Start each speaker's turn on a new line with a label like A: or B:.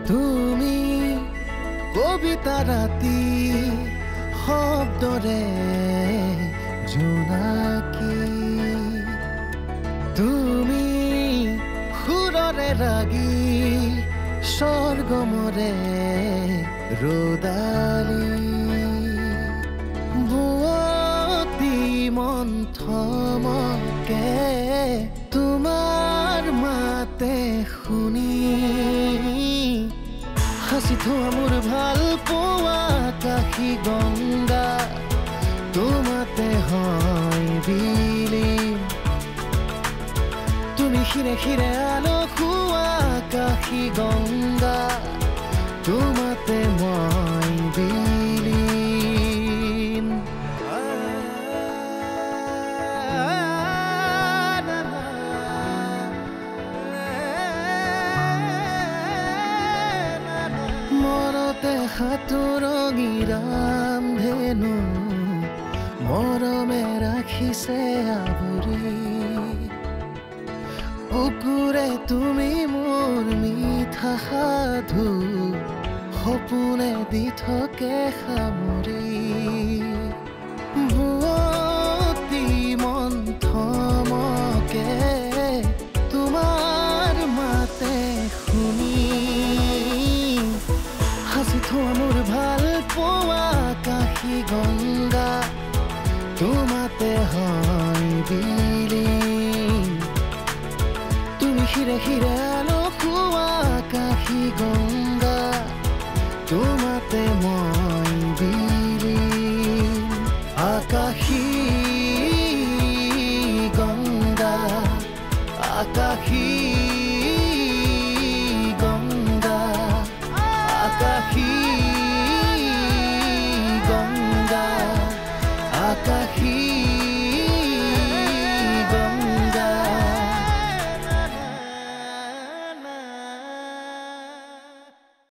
A: তুমি কবিতা ৰাতি শব্দৰে জোনাকী তুমি সুৰৰে ৰাগী স্বৰ্গমৰে ৰদালি বুৱতী মন্থমকে তোমাৰ মাতে শুনি হাসি থোৱা মোৰ ভাল পোৱা কাশী গংগা তোমাতে হয় বিলি তুমি শিৰে শিৰে আলসুৱা কাশী গংগা তোমাতে মই বিলীন মনতে সাঁতোৰঙি ৰামধেনু মৰমে ৰাখিছে আৱৰি বুকুৰে তুমি মোৰ মিঠা সাধু সপোনে দি থাকে সামৰি বুৱতী মন্থমকে তোমাৰ মাতে শুনি হাসি থোৱা মোৰ ভাল পোৱা কাশী গংগা তোমাতে হয় বিলীন তুমি শিৰে শিৰে আলসুৱা কাশী গংগা তোমাতে মই বিলীন আকাশ